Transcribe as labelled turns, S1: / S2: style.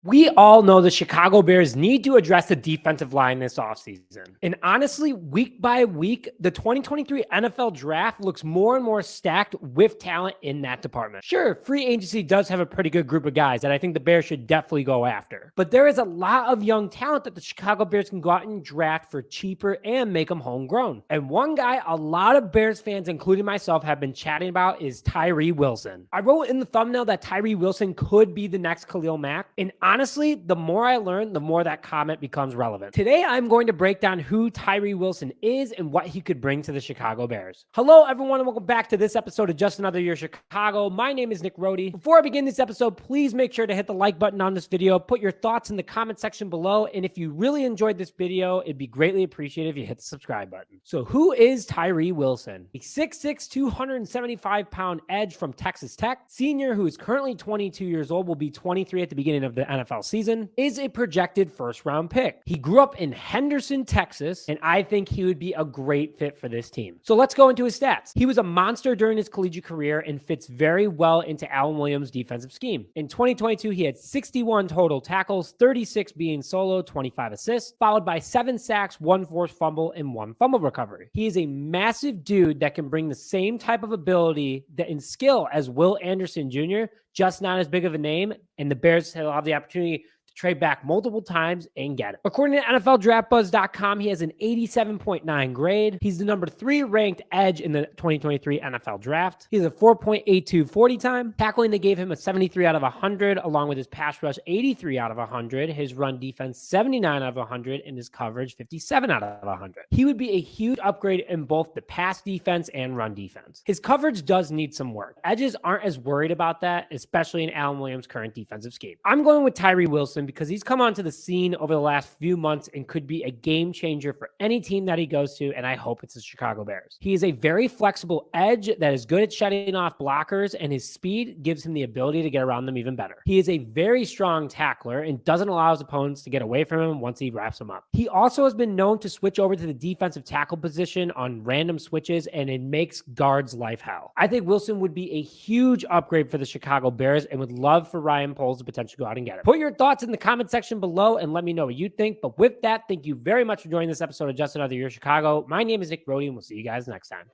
S1: We all know the Chicago Bears need to address the defensive line this offseason. And honestly, week by week, the 2023 NFL draft looks more and more stacked with talent in that department. Sure, free agency does have a pretty good group of guys that I think the Bears should definitely go after. But there is a lot of young talent that the Chicago Bears can go out and draft for cheaper and make them homegrown. And one guy a lot of Bears fans, including myself, have been chatting about is Tyree Wilson. I wrote in the thumbnail that Tyree Wilson could be the next Khalil Mack. And honestly, the more I learn, the more that comment becomes relevant. Today, I'm going to break down who Tyree Wilson is and what he could bring to the Chicago Bears. Hello, everyone, and welcome back to this episode of Just Another Year Chicago. My name is Nick Rohde. Before I begin this episode, please make sure to hit the like button on this video, put your thoughts in the comment section below, and if you really enjoyed this video, it'd be greatly appreciated if you hit the subscribe button. So who is Tyree Wilson? A 6'6", 275-pound edge from Texas Tech, senior who is currently 22 years old, will be 23 at the beginning of the NFL season, is a projected first-round pick. He grew up in Henderson, Texas, and I think he would be a great fit for this team. So let's go into his stats. He was a monster during his collegiate career and fits very well into Alan Williams' defensive scheme. In 2022, he had 61 total tackles, 36 being solo, 25 assists, followed by 7 sacks, 1 forced fumble, and 1 fumble recovery. He is a massive dude that can bring the same type of ability and skill as Will Anderson Jr., just not as big of a name, and the Bears will have the opportunity to trade back multiple times and get it. According to NFLDraftBuzz.com, he has an 87.9 grade. He's the number 3 ranked edge in the 2023 NFL draft. He has a 4.82 40 time. Tackling, they gave him a 73 out of 100, along with his pass rush 83 out of 100, his run defense 79 out of 100, and his coverage 57 out of 100. He would be a huge upgrade in both the pass defense and run defense. His coverage does need some work. Edges aren't as worried about that, especially in Alan Williams' current defensive scheme. I'm going with Tyree Wilson because he's come onto the scene over the last few months and could be a game changer for any team that he goes to, and I hope it's the Chicago Bears. He is a very flexible edge that is good at shutting off blockers, and his speed gives him the ability to get around them even better. He is a very strong tackler and doesn't allow his opponents to get away from him once he wraps them up. He also has been known to switch over to the defensive tackle position on random switches, and it makes guards' life hell. I think Wilson would be a huge upgrade for the Chicago Bears and would love for Ryan Poles to potentially go out and get him. Put your thoughts in the comment section below and let me know what you think. But with that, thank you very much for joining this episode of Just Another Year Chicago. My name is Nick Rohde, and we'll see you guys next time.